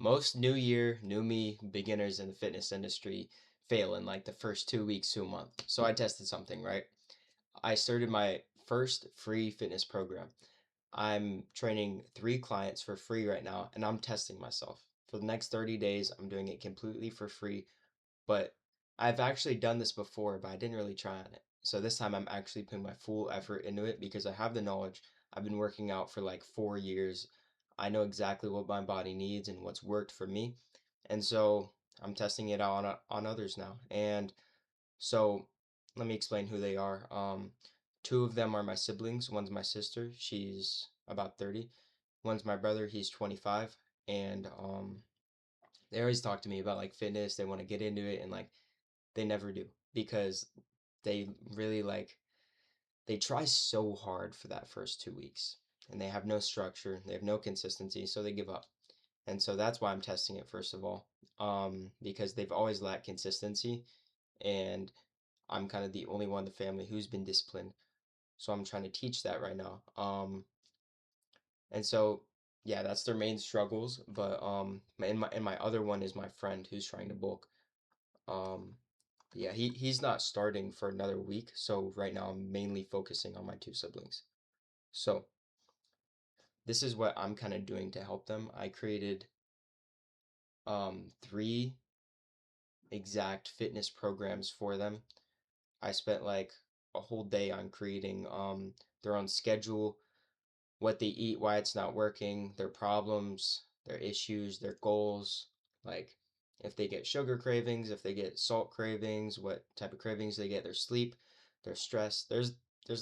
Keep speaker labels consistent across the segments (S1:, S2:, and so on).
S1: most new year, new me beginners in the fitness industry fail in like the first 2 weeks to a month. So I tested something, right? I started my first free fitness program. I'm training 3 clients for free right now, and I'm testing myself. For the next 30 days, I'm doing it completely for free. But I've actually done this before, but I didn't really try on it. So this time I'm actually putting my full effort into it because I have the knowledge. I've been working out for like 4 years. I know exactly what my body needs and what's worked for me. And so I'm testing it out on others now. And so let me explain who they are. Two of them are my siblings. One's my sister. She's about 30. One's my brother. He's 25. And they always talk to me about like fitness. They want to get into it and like they never do because they really like they try so hard for that first 2 weeks and they have no structure, they have no consistency, so they give up. And so that's why I'm testing it first of all, because they've always lacked consistency, and I'm kind of the only one in the family who's been disciplined. So I'm trying to teach that right now. And so yeah, that's their main struggles. But and my other one is my friend who's trying to bulk. Um, Yeah, he's not starting for another week, so right now I'm mainly focusing on my two siblings. So this is what I'm kind of doing to help them. I created three exact fitness programs for them. I spent like a whole day on creating their own schedule, what they eat, why it's not working, their problems, their issues, their goals, like if they get sugar cravings, if they get salt cravings, what type of cravings they get, their sleep, their stress. There's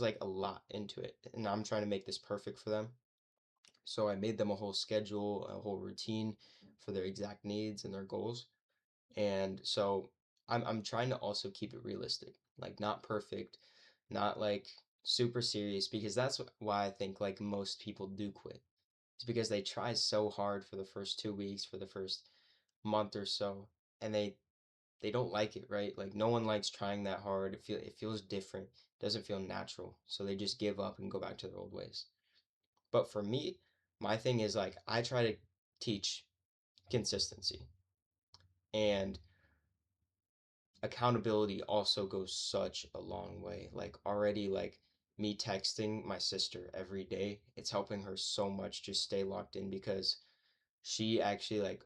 S1: like a lot into it, and I'm trying to make this perfect for them. So I made them a whole schedule, a whole routine for their exact needs and their goals. And so I'm trying to also keep it realistic, like not perfect, not like super serious, because that's why I think like most people do quit. It's because they try so hard for the first 2 weeks, for the first month or so, and they don't like it, right? Like no one likes trying that hard. It feels different. It doesn't feel natural. So they just give up and go back to their old ways. But for me, my thing is like I try to teach consistency, and accountability also goes such a long way. Like already like me texting my sister every day, it's helping her so much just stay locked in because she actually like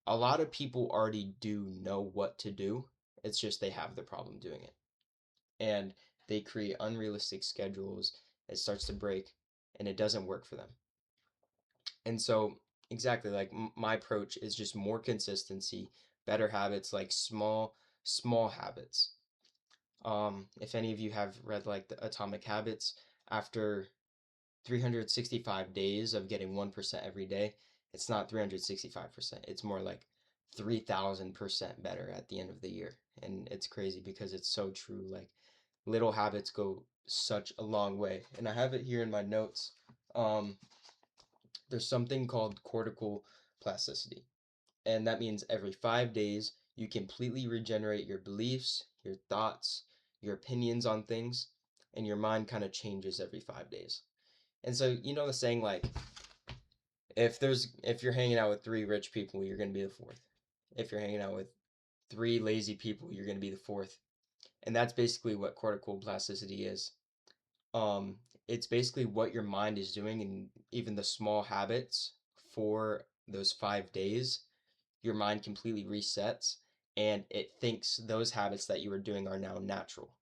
S1: a lot of people already do know what to do. It's just they have the problem doing it. And they create unrealistic schedules. It starts to break and it doesn't work for them. And so exactly like my approach is just more consistency, better habits, like small habits. If any of you have read like the Atomic Habits, after 365 days of getting 1% every day, it's not 365%. It's more like 3,000% better at the end of the year. And it's crazy because it's so true. Like little habits go such a long way. And I have it here in my notes. Um, there's something called cortical plasticity. And that means every 5 days, you completely regenerate your beliefs, your thoughts, your opinions on things, and your mind kind of changes every 5 days. And so, you know the saying like, if you're hanging out with three rich people, you're gonna be the fourth. If you're hanging out with three lazy people, you're gonna be the fourth. And that's basically what cortical plasticity is. Um, it's basically what your mind is doing, and even the small habits for those 5 days, your mind completely resets and it thinks those habits that you were doing are now natural.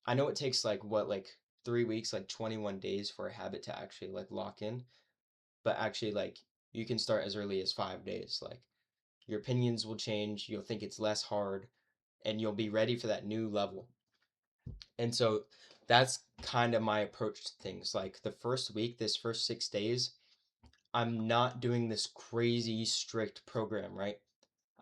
S1: I know it takes like what, like 3 weeks, like 21 days for a habit to actually like lock in, but actually like you can start as early as 5 days. Like your opinions will change, you'll think it's less hard, and you'll be ready for that new level. And so that's kind of my approach to things. Like the first week, this first 6 days, I'm not doing this crazy strict program, right?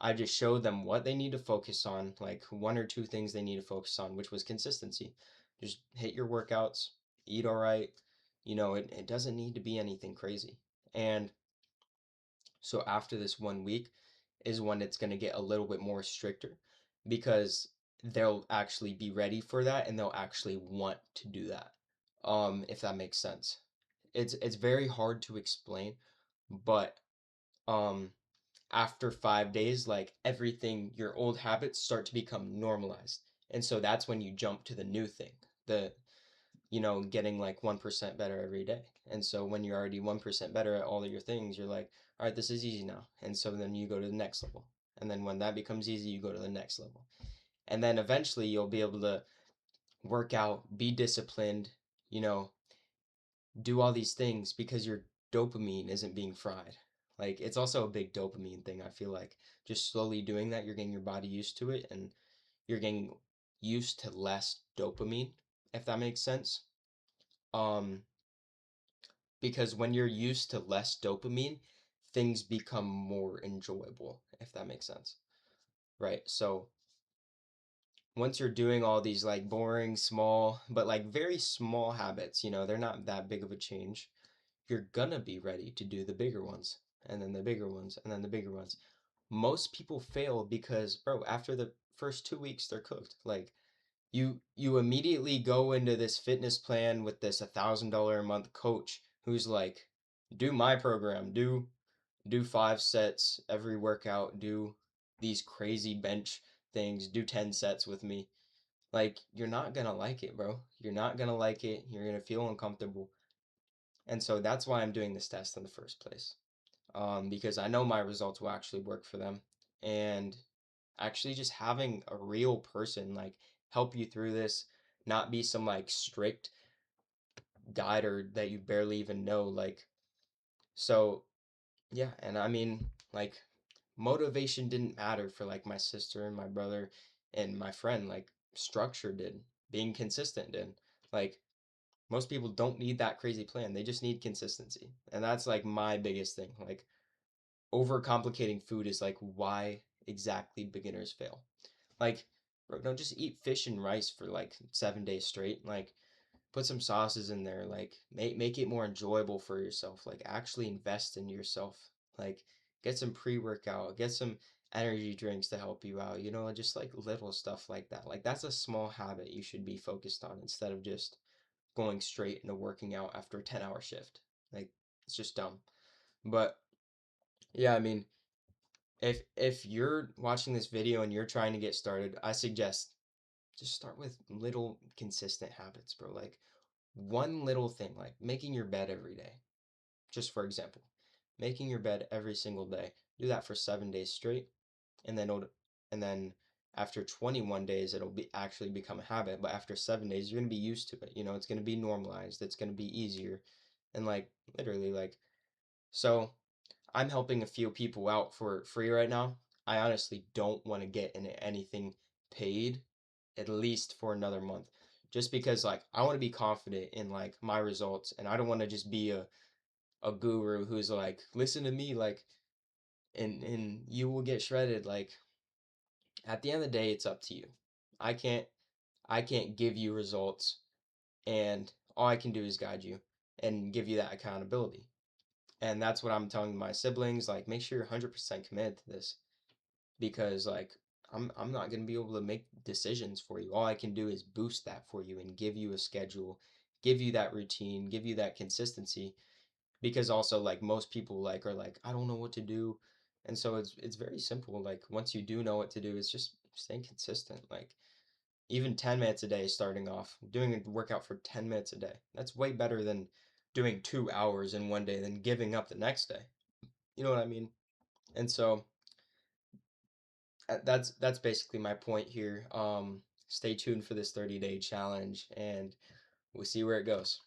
S1: I just showed them what they need to focus on, like one or two things they need to focus on, which was consistency. Just hit your workouts, eat all right. It doesn't need to be anything crazy. And so after this 1 week is when it's going to get a little bit more stricter because they'll actually be ready for that and they'll actually want to do that. If that makes sense. It's very hard to explain, but um after 5 days, like everything, your old habits start to become normalized. And so that's when you jump to the new thing, the, getting like 1% better every day. And so when you're already 1% better at all of your things, you're like, all right, this is easy now. And so then you go to the next level. And then when that becomes easy, you go to the next level. And then eventually you'll be able to work out, be disciplined, you know, do all these things because your dopamine isn't being fried. Like it's also a big dopamine thing. I feel like just slowly doing that, you're getting your body used to it and you're getting used to less dopamine, if that makes sense. Um, because when you're used to less dopamine, things become more enjoyable, if that makes sense. Right? So once you're doing all these like boring, small, but like very small habits, they're not that big of a change, you're gonna be ready to do the bigger ones, and then the bigger ones, and then the bigger ones. Most people fail because, bro, after the first 2 weeks, they're cooked. Like you immediately go into this fitness plan with this $1,000 a month coach who's like, do my program, do 5 sets every workout, do these crazy bench things, do 10 sets with me. Like you're not gonna like it, bro. You're not gonna like it. You're gonna feel uncomfortable. And so that's why I'm doing this test in the first place. Because I know my results will actually work for them. And actually just having a real person like help you through this, not be some like strict guide or that you barely even know. Like, so yeah, and I mean, like, motivation didn't matter for like my sister and my brother and my friend. Like, structure did, being consistent did. Like, most people don't need that crazy plan. They just need consistency. And that's like my biggest thing. Like overcomplicating food is like why exactly beginners fail. Like, bro, don't just eat fish and rice for like 7 days straight. Like put some sauces in there. Like make it more enjoyable for yourself. Like actually invest in yourself. Like get some pre-workout, get some energy drinks to help you out. Just like little stuff like that. Like that's a small habit you should be focused on instead of just going straight into working out after a 10-hour shift. Like it's just dumb. But yeah, I mean, if you're watching this video and you're trying to get started, I suggest just start with little consistent habits, bro. Like one little thing, like making your bed every day. Just for example, making your bed every single day. Do that for 7 days straight, and then after 21 days it'll be actually become a habit, but after 7 days you're going to be used to it. It's going to be normalized. It's going to be easier. And like literally like so I'm helping a few people out for free right now. I honestly don't want to get into anything paid at least for another month. Just because like I want to be confident in like my results and I don't want to just be a guru who's like, listen to me, like and you will get shredded. Like at the end of the day, it's up to you. I can't I can't give you results and all I can do is guide you and give you that accountability. And that's what I'm telling my siblings, like make sure you're 100% committed to this because like I'm not going to be able to make decisions for you. All I can do is boost that for you and give you a schedule, give you that routine, give you that consistency because also like most people like are like I don't know what to do. And so it's very simple. Like once you do know what to do, it's just staying consistent. Like even 10 minutes a day starting off, doing a workout for 10 minutes a day. That's way better than doing 2 hours in one day then giving up the next day. You know what I mean? And so that's basically my point here. Stay tuned for this 30-day challenge and we'll see where it goes.